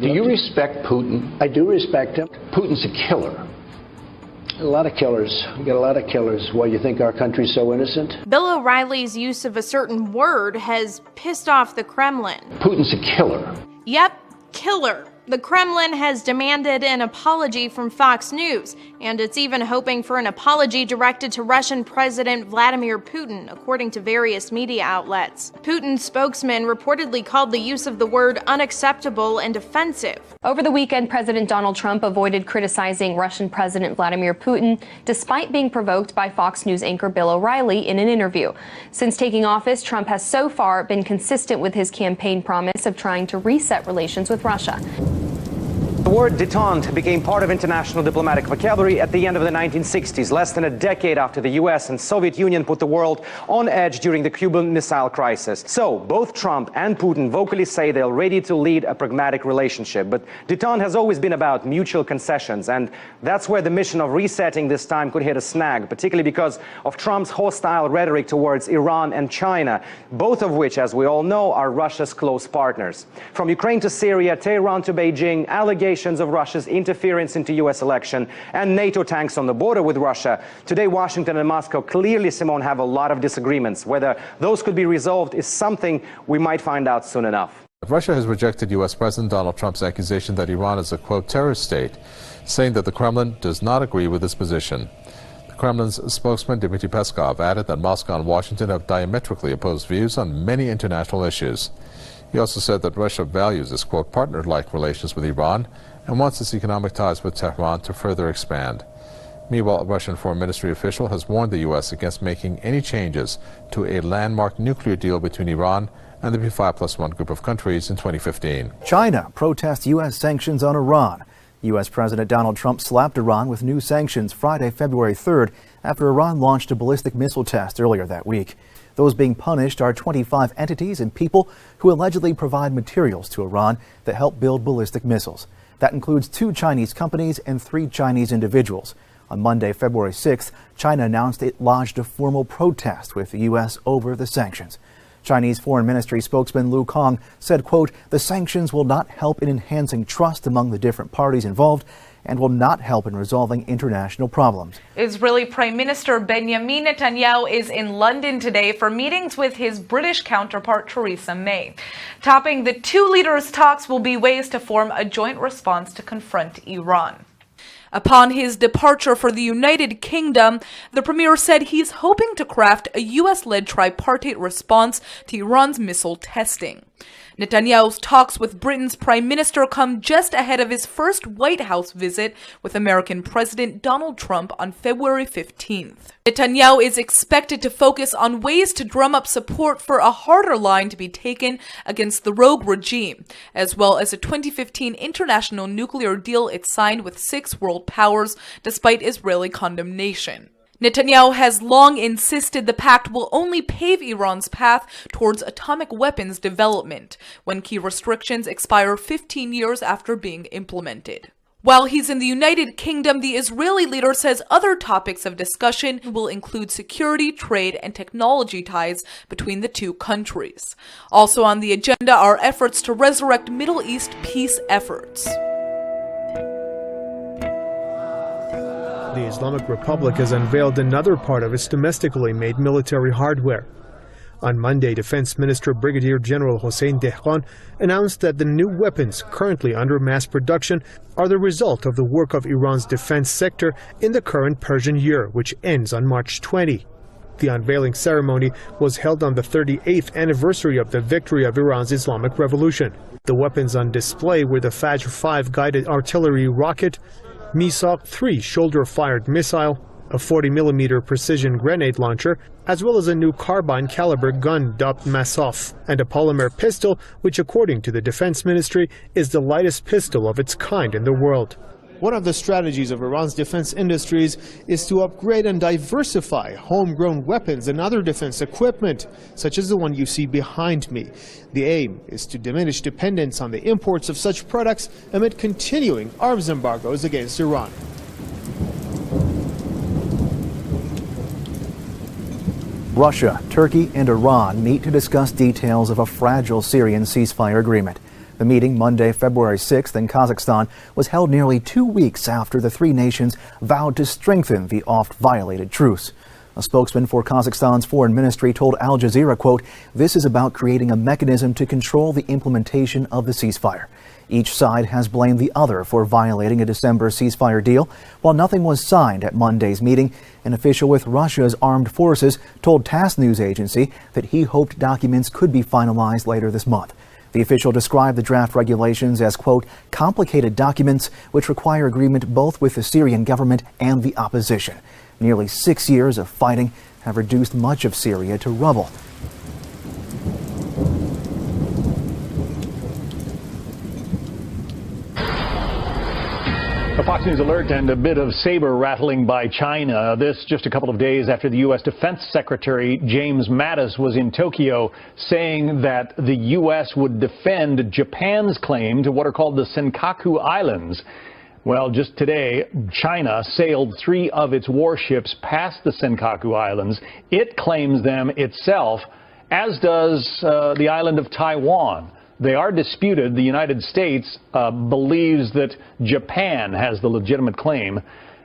Do you respect Putin? I do respect him. Putin's a killer. A lot of killers. We got a lot of killers. Why you think our country's so innocent? Bill O'Reilly's use of a certain word has pissed off the Kremlin. Putin's a killer. Yep, killer. The Kremlin has demanded an apology from Fox News, and it's even hoping for an apology directed to Russian President Vladimir Putin, according to various media outlets. Putin's spokesman reportedly called the use of the word unacceptable and offensive. Over the weekend, President Donald Trump avoided criticizing Russian President Vladimir Putin, despite being provoked by Fox News anchor Bill O'Reilly in an interview. Since taking office, Trump has so far been consistent with his campaign promise of trying to reset relations with Russia. The word détente became part of international diplomatic vocabulary at the end of the 1960s, less than a decade after the US and Soviet Union put the world on edge during the Cuban Missile Crisis. So, both Trump and Putin vocally say they're ready to lead a pragmatic relationship. But détente has always been about mutual concessions, and that's where the mission of resetting this time could hit a snag, particularly because of Trump's hostile rhetoric towards Iran and China, both of which, as we all know, are Russia's close partners. From Ukraine to Syria, Tehran to Beijing, allegations of Russia's interference into U.S. election and NATO tanks on the border with Russia. Today, Washington and Moscow clearly, Simone, have a lot of disagreements. Whether those could be resolved is something we might find out soon enough. Russia has rejected U.S. President Donald Trump's accusation that Iran is a, quote, terrorist state, saying that the Kremlin does not agree with this position. The Kremlin's spokesman, Dmitry Peskov, added that Moscow and Washington have diametrically opposed views on many international issues. He also said that Russia values its, quote, partner-like relations with Iran and wants its economic ties with Tehran to further expand. Meanwhile, a Russian foreign ministry official has warned the U.S. against making any changes to a landmark nuclear deal between Iran and the P5+1 group of countries in 2015. China protests U.S. sanctions on Iran. U.S. President Donald Trump slapped Iran with new sanctions Friday, February 3rd, after Iran launched a ballistic missile test earlier that week. Those being punished are 25 entities and people who allegedly provide materials to Iran that help build ballistic missiles. That includes 2 Chinese companies and 3 Chinese individuals. On Monday, February 6th, China announced it lodged a formal protest with the U.S. over the sanctions. Chinese Foreign Ministry spokesman Lu Kang said, quote, the sanctions will not help in enhancing trust among the different parties involved and will not help in resolving international problems. Israeli Prime Minister Benjamin Netanyahu is in London today for meetings with his British counterpart Theresa May. Topping the 2 leaders' talks will be ways to form a joint response to confront Iran. Upon his departure for the United Kingdom, the premier said he's hoping to craft a U.S.-led tripartite response to Iran's missile testing. Netanyahu's talks with Britain's prime minister come just ahead of his first White House visit with American President Donald Trump on February 15th. Netanyahu is expected to focus on ways to drum up support for a harder line to be taken against the rogue regime, as well as a 2015 international nuclear deal it signed with 6 world powers, despite Israeli condemnation. Netanyahu has long insisted the pact will only pave Iran's path towards atomic weapons development, when key restrictions expire 15 years after being implemented. While he's in the United Kingdom, the Israeli leader says other topics of discussion will include security, trade, and technology ties between the 2 countries. Also on the agenda are efforts to resurrect Middle East peace efforts. The Islamic Republic has unveiled another part of its domestically made military hardware. On Monday, Defense Minister Brigadier General Hossein Dehqan announced that the new weapons currently under mass production are the result of the work of Iran's defense sector in the current Persian year, which ends on March 20. The unveiling ceremony was held on the 38th anniversary of the victory of Iran's Islamic Revolution. The weapons on display were the Fajr 5 guided artillery rocket, Misak 3 shoulder-fired missile, a 40mm precision grenade launcher, as well as a new carbine caliber gun dubbed Masaf, and a polymer pistol, which according to the Defense Ministry is the lightest pistol of its kind in the world. One of the strategies of Iran's defense industries is to upgrade and diversify homegrown weapons and other defense equipment, such as the one you see behind me. The aim is to diminish dependence on the imports of such products amid continuing arms embargoes against Iran. Russia, Turkey, and Iran meet to discuss details of a fragile Syrian ceasefire agreement. The meeting, Monday, February 6th in Kazakhstan, was held nearly 2 weeks after the three nations vowed to strengthen the oft-violated truce. A spokesman for Kazakhstan's foreign ministry told Al Jazeera, quote, "This is about creating a mechanism to control the implementation of the ceasefire." Each side has blamed the other for violating a December ceasefire deal. While nothing was signed at Monday's meeting, an official with Russia's armed forces told TASS news agency that he hoped documents could be finalized later this month. The official described the draft regulations as, quote, "complicated documents which require agreement both with the Syrian government and the opposition." Nearly 6 years of fighting have reduced much of Syria to rubble. A Fox News alert and a bit of saber rattling by China. This just a couple of days after the U.S. Defense Secretary James Mattis was in Tokyo saying that the U.S. would defend Japan's claim to what are called the Senkaku Islands. Well, just today, China sailed 3 of its warships past the Senkaku Islands. It claims them itself, as does the island of Taiwan. They are disputed. The United States believes that Japan has the legitimate claim.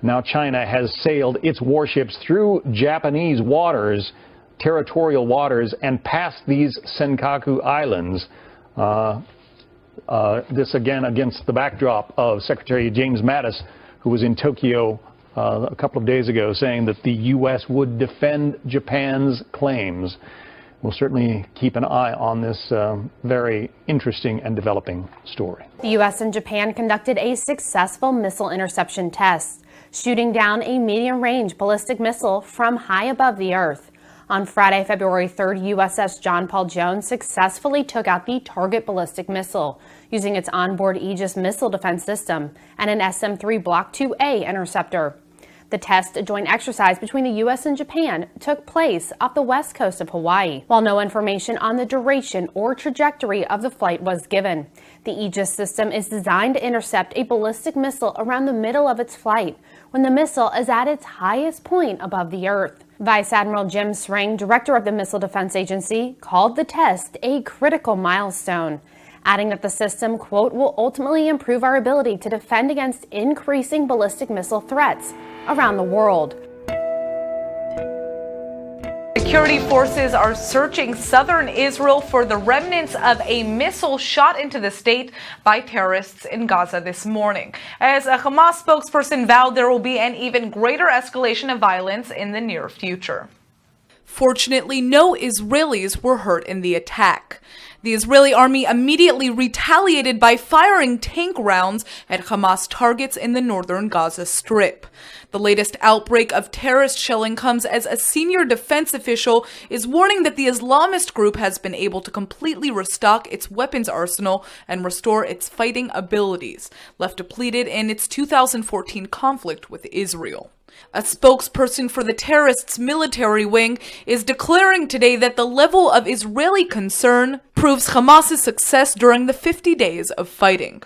Now China has sailed its warships through Japanese waters, territorial waters, and past these Senkaku Islands. This again against the backdrop of Secretary James Mattis, who was in Tokyo a couple of days ago, saying that the U.S. would defend Japan's claims. We'll certainly keep an eye on this very interesting and developing story. The U.S. and Japan conducted a successful missile interception test, shooting down a medium-range ballistic missile from high above the Earth. On Friday, February 3rd, USS John Paul Jones successfully took out the target ballistic missile using its onboard Aegis missile defense system and an SM-3 Block 2A interceptor. The test, a joint exercise between the U.S. and Japan, took place off the west coast of Hawaii, while no information on the duration or trajectory of the flight was given. The Aegis system is designed to intercept a ballistic missile around the middle of its flight, when the missile is at its highest point above the Earth. Vice Admiral Jim Sring, director of the Missile Defense Agency, called the test a critical milestone, adding that the system, quote, will ultimately improve our ability to defend against increasing ballistic missile threats around the world. Security forces are searching southern Israel for the remnants of a missile shot into the state by terrorists in Gaza this morning. As a Hamas spokesperson vowed, there will be an even greater escalation of violence in the near future. Fortunately, no Israelis were hurt in the attack. The Israeli army immediately retaliated by firing tank rounds at Hamas targets in the northern Gaza Strip. The latest outbreak of terrorist shelling comes as a senior defense official is warning that the Islamist group has been able to completely restock its weapons arsenal and restore its fighting abilities, left depleted in its 2014 conflict with Israel. A spokesperson for the terrorists' military wing is declaring today that the level of Israeli concern proves Hamas's success during the 50 days of fighting.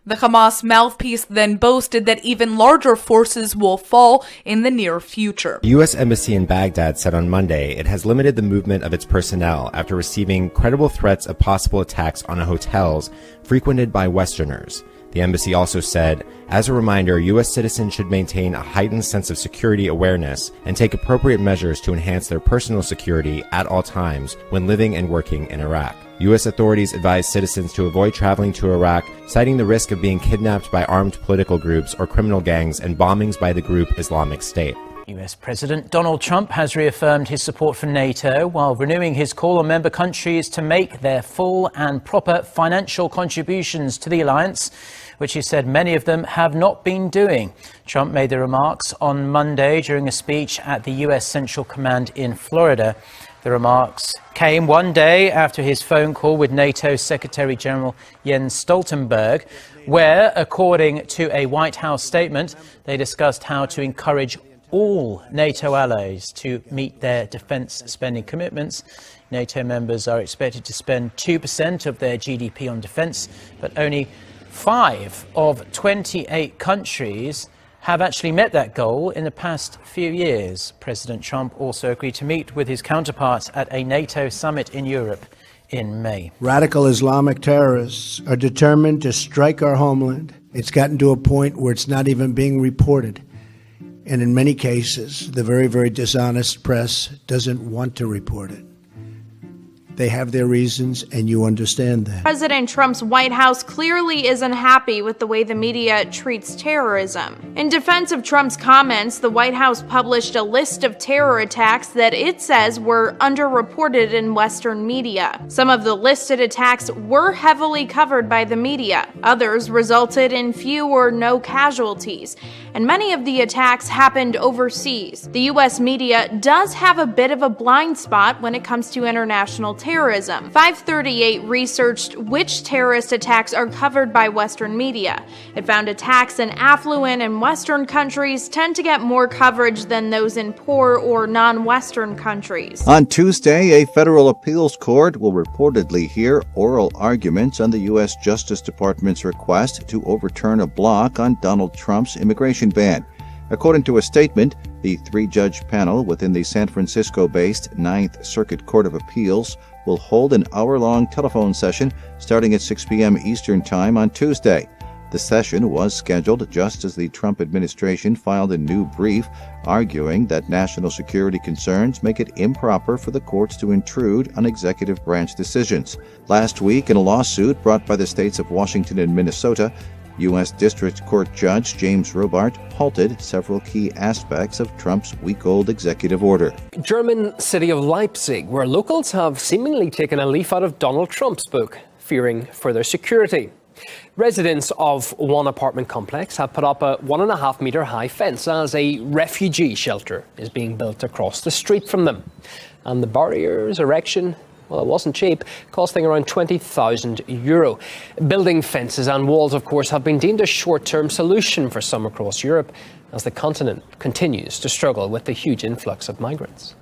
The Hamas mouthpiece then boasted that even larger forces will fall in the near future. The U.S. Embassy in Baghdad said on Monday it has limited the movement of its personnel after receiving credible threats of possible attacks on hotels frequented by Westerners. The embassy also said, as a reminder, U.S. citizens should maintain a heightened sense of security awareness and take appropriate measures to enhance their personal security at all times when living and working in Iraq. U.S. authorities advise citizens to avoid traveling to Iraq, citing the risk of being kidnapped by armed political groups or criminal gangs and bombings by the group Islamic State. US President Donald Trump has reaffirmed his support for NATO while renewing his call on member countries to make their full and proper financial contributions to the alliance, which he said many of them have not been doing. Trump made the remarks on Monday during a speech at the US Central Command in Florida. The remarks came one day after his phone call with NATO Secretary General Jens Stoltenberg, where, according to a White House statement, they discussed how to encourage all NATO allies to meet their defense spending commitments. NATO members are expected to spend 2% of their GDP on defense, but only 5 of 28 countries have actually met that goal in the past few years. President Trump also agreed to meet with his counterparts at a NATO summit in Europe in May. Radical Islamic terrorists are determined to strike our homeland. It's gotten to a point where it's not even being reported. And in many cases, the very, very dishonest press doesn't want to report it. They have their reasons, and you understand that. President Trump's White House clearly isn't happy with the way the media treats terrorism. In defense of Trump's comments, the White House published a list of terror attacks that it says were underreported in Western media. Some of the listed attacks were heavily covered by the media. Others resulted in few or no casualties. And many of the attacks happened overseas. The U.S. media does have a bit of a blind spot when it comes to international terrorism. 538 researched which terrorist attacks are covered by Western media. It found attacks in affluent and Western countries tend to get more coverage than those in poor or non-Western countries. On Tuesday, a federal appeals court will reportedly hear oral arguments on the U.S. Justice Department's request to overturn a block on Donald Trump's immigration ban. According to a statement, the three-judge panel within the San Francisco-based Ninth Circuit Court of Appeals will hold an hour-long telephone session starting at 6 p.m. Eastern Time on Tuesday. The session was scheduled just as the Trump administration filed a new brief arguing that national security concerns make it improper for the courts to intrude on executive branch decisions. Last week, in a lawsuit brought by the states of Washington and Minnesota, U.S. District Court Judge James Robart halted several key aspects of Trump's week-old executive order. German city of Leipzig, where locals have seemingly taken a leaf out of Donald Trump's book, fearing for their security. Residents of one apartment complex have put up a 1.5-meter high fence as a refugee shelter is being built across the street from them. And the barrier's erection, well, it wasn't cheap, costing around €20,000. Building fences and walls, of course, have been deemed a short-term solution for some across Europe as the continent continues to struggle with the huge influx of migrants.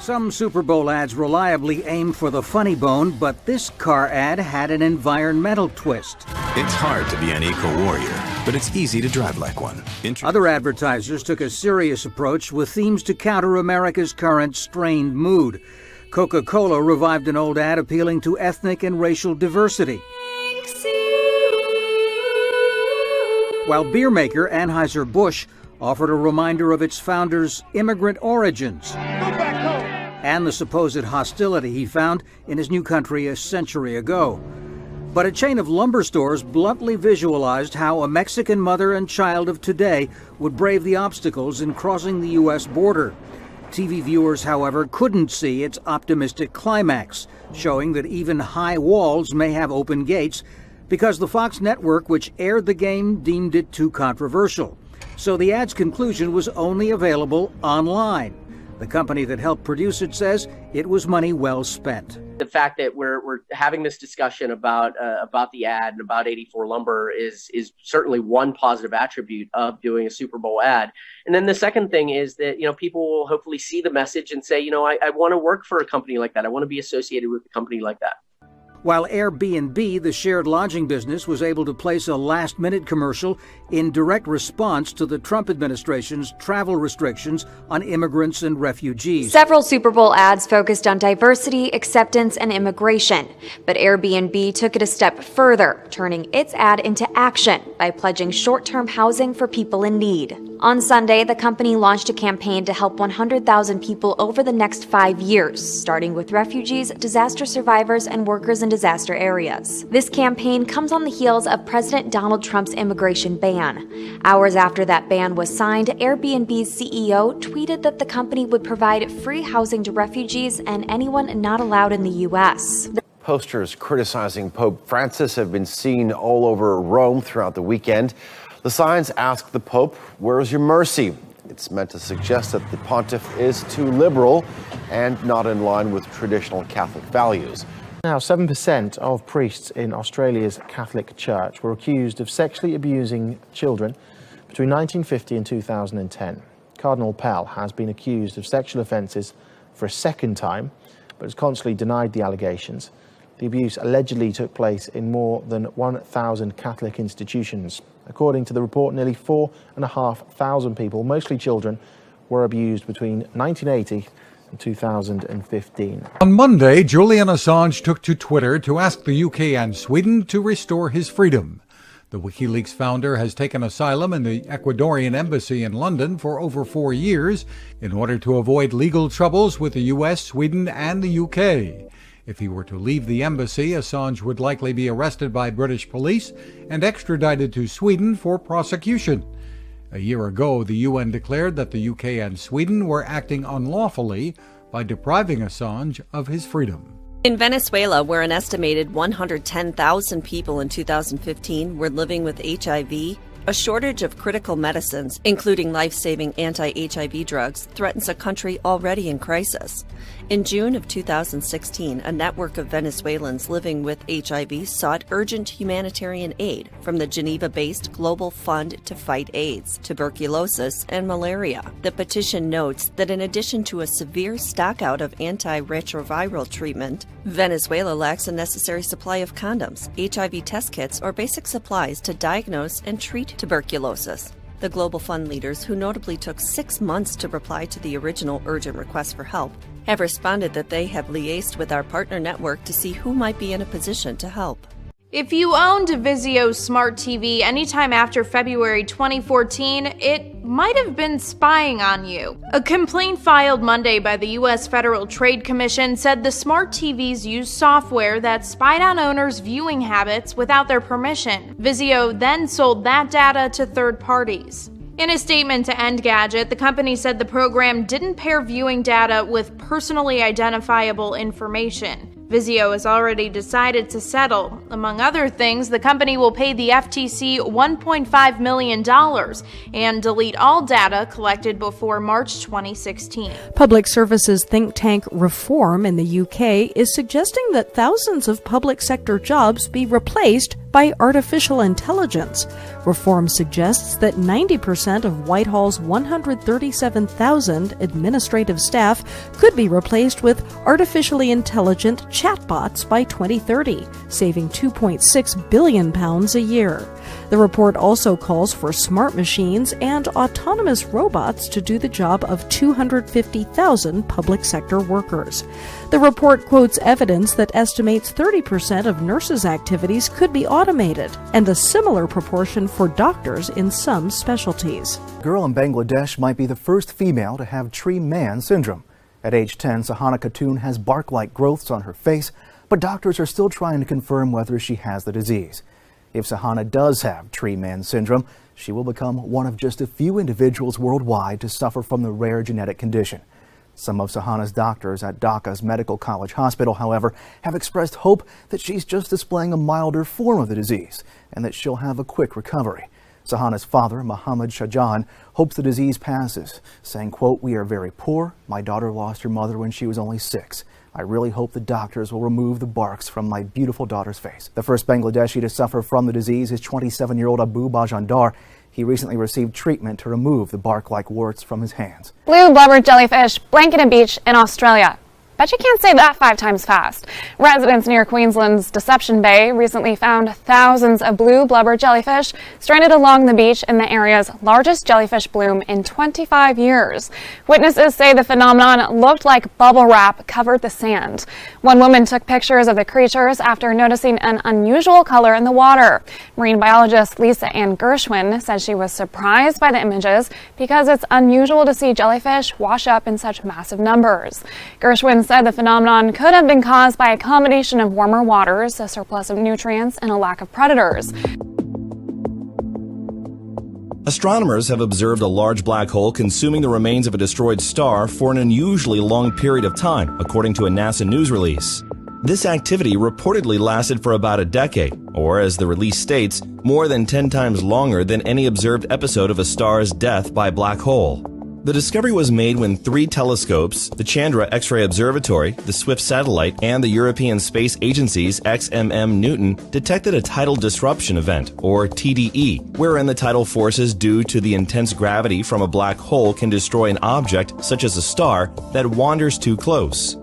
Some Super Bowl ads reliably aim for the funny bone, but this car ad had an environmental twist. It's hard to be an eco-warrior, but it's easy to drive like one. Other advertisers took a serious approach with themes to counter America's current strained mood. Coca-Cola revived an old ad appealing to ethnic and racial diversity, while beer maker Anheuser-Busch offered a reminder of its founder's immigrant origins and the supposed hostility he found in his new country a century ago. But a chain of lumber stores bluntly visualized how a Mexican mother and child of today would brave the obstacles in crossing the U.S. border. TV viewers, however, couldn't see its optimistic climax, showing that even high walls may have open gates because the Fox network, which aired the game, deemed it too controversial. So the ad's conclusion was only available online. The company that helped produce it says it was money well spent. The fact that we're having this discussion about the ad and about 84 Lumber is certainly one positive attribute of doing a Super Bowl ad. And then the second thing is that, people will hopefully see the message and say, I want to work for a company like that. I want to be associated with a company like that. While Airbnb, the shared lodging business, was able to place a last-minute commercial in direct response to the Trump administration's travel restrictions on immigrants and refugees. Several Super Bowl ads focused on diversity, acceptance, and immigration. But Airbnb took it a step further, turning its ad into action by pledging short-term housing for people in need. On Sunday, the company launched a campaign to help 100,000 people over the next 5 years, starting with refugees, disaster survivors, and workers in disaster areas. This campaign comes on the heels of President Donald Trump's immigration ban. Hours after that ban was signed, Airbnb's CEO tweeted that the company would provide free housing to refugees and anyone not allowed in the U.S. Posters criticizing Pope Francis have been seen all over Rome throughout the weekend. The signs ask the Pope, "Where's your mercy?" It's meant to suggest that the pontiff is too liberal and not in line with traditional Catholic values. Now, 7% of priests in Australia's Catholic Church were accused of sexually abusing children, Between 1950 and 2010, Cardinal Pell has been accused of sexual offences for a second time, but has constantly denied the allegations. The abuse allegedly took place in more than 1,000 Catholic institutions. According to the report, nearly 4,500 people, mostly children, were abused between 1980 and 2015. On Monday, Julian Assange took to Twitter to ask the UK and Sweden to restore his freedom. The WikiLeaks founder has taken asylum in the Ecuadorian embassy in London for over 4 years in order to avoid legal troubles with the US, Sweden, and the UK. If he were to leave the embassy, Assange would likely be arrested by British police and extradited to Sweden for prosecution. A year ago, the UN declared that the UK and Sweden were acting unlawfully by depriving Assange of his freedom. In Venezuela, where an estimated 110,000 people in 2015 were living with HIV, a shortage of critical medicines, including life-saving anti-HIV drugs, threatens a country already in crisis. In June of 2016, a network of Venezuelans living with HIV sought urgent humanitarian aid from the Geneva-based Global Fund to Fight AIDS, Tuberculosis, and Malaria. The petition notes that in addition to a severe stockout of antiretroviral treatment, Venezuela lacks a necessary supply of condoms, HIV test kits, or basic supplies to diagnose and treat tuberculosis. The Global Fund leaders, who notably took 6 months to reply to the original urgent request for help, have responded that they have liaised with our partner network to see who might be in a position to help. If you owned a Vizio smart TV anytime after February 2014, it might have been spying on you. A complaint filed Monday by the U.S. Federal Trade Commission said the smart TVs use software that spied on owners' viewing habits without their permission. Vizio then sold that data to third parties. In a statement to Engadget, the company said the program didn't pair viewing data with personally identifiable information. Vizio has already decided to settle. Among other things, the company will pay the FTC $1.5 million and delete all data collected before March 2016. Public services think tank Reform in the UK is suggesting that thousands of public sector jobs be replaced by artificial intelligence. Reform suggests that 90% of Whitehall's 137,000 administrative staff could be replaced with artificially intelligent chatbots by 2030, saving £2.6 billion a year. The report also calls for smart machines and autonomous robots to do the job of 250,000 public sector workers. The report quotes evidence that estimates 30% of nurses' activities could be automated, and a similar proportion for doctors in some specialties. A girl in Bangladesh might be the first female to have tree man syndrome. At age 10, Sahana Khatun has bark-like growths on her face, but doctors are still trying to confirm whether she has the disease. If Sahana does have tree man syndrome, she will become one of just a few individuals worldwide to suffer from the rare genetic condition. Some of Sahana's doctors at Dhaka's Medical College Hospital, however, have expressed hope that she's just displaying a milder form of the disease and that she'll have a quick recovery. Sahana's father, Muhammad Shahjahan, hopes the disease passes, saying, quote, "We are very poor. My daughter lost her mother when she was only 6. I really hope the doctors will remove the barks from my beautiful daughter's face." The first Bangladeshi to suffer from the disease is 27-year-old Abu Bajandar. He recently received treatment to remove the bark-like warts from his hands. Blue blubber jellyfish blanket a beach in Australia. Bet you can't say that 5 times fast. Residents near Queensland's Deception Bay recently found thousands of blue blubber jellyfish stranded along the beach in the area's largest jellyfish bloom in 25 years. Witnesses say the phenomenon looked like bubble wrap covered the sand. One woman took pictures of the creatures after noticing an unusual color in the water. Marine biologist Lisa Ann Gershwin says she was surprised by the images because it's unusual to see jellyfish wash up in such massive numbers. Gershwin said the phenomenon could have been caused by a combination of warmer waters, a surplus of nutrients, and a lack of predators. Astronomers have observed a large black hole consuming the remains of a destroyed star for an unusually long period of time, according to a NASA news release. This activity reportedly lasted for about a decade, or as the release states, more than 10 times longer than any observed episode of a star's death by black hole. The discovery was made when 3 telescopes, the Chandra X-ray Observatory, the SWIFT satellite, and the European Space Agency's XMM Newton detected a tidal disruption event, or TDE, wherein the tidal forces due to the intense gravity from a black hole can destroy an object, such as a star, that wanders too close.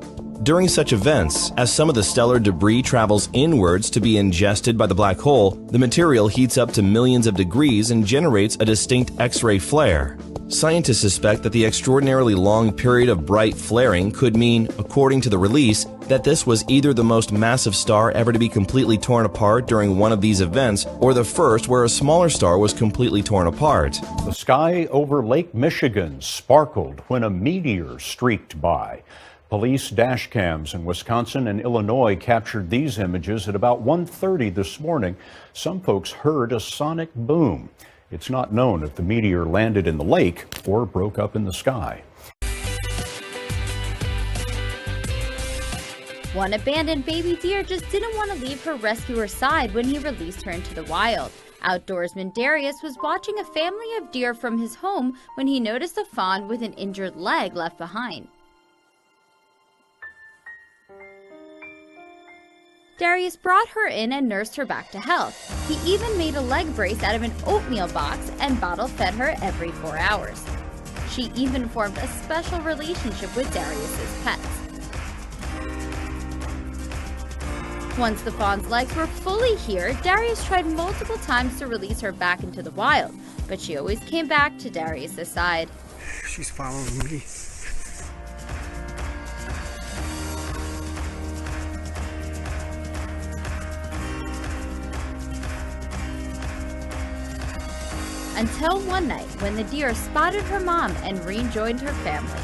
During such events, as some of the stellar debris travels inwards to be ingested by the black hole, the material heats up to millions of degrees and generates a distinct X-ray flare. Scientists suspect that the extraordinarily long period of bright flaring could mean, according to the release, that this was either the most massive star ever to be completely torn apart during one of these events, or the first where a smaller star was completely torn apart. The sky over Lake Michigan sparkled when a meteor streaked by. Police dash cams in Wisconsin and Illinois captured these images at about 1:30 this morning. Some folks heard a sonic boom. It's not known if the meteor landed in the lake or broke up in the sky. One abandoned baby deer just didn't want to leave her rescuer's side when he released her into the wild. Outdoorsman Darius was watching a family of deer from his home when he noticed a fawn with an injured leg left behind. Darius brought her in and nursed her back to health. He even made a leg brace out of an oatmeal box and bottle fed her every 4 hours. She even formed a special relationship with Darius's pets. Once the fawn's legs were fully here, Darius tried multiple times to release her back into the wild, but she always came back to Darius's side. She's following me. Until one night when the deer spotted her mom and rejoined her family.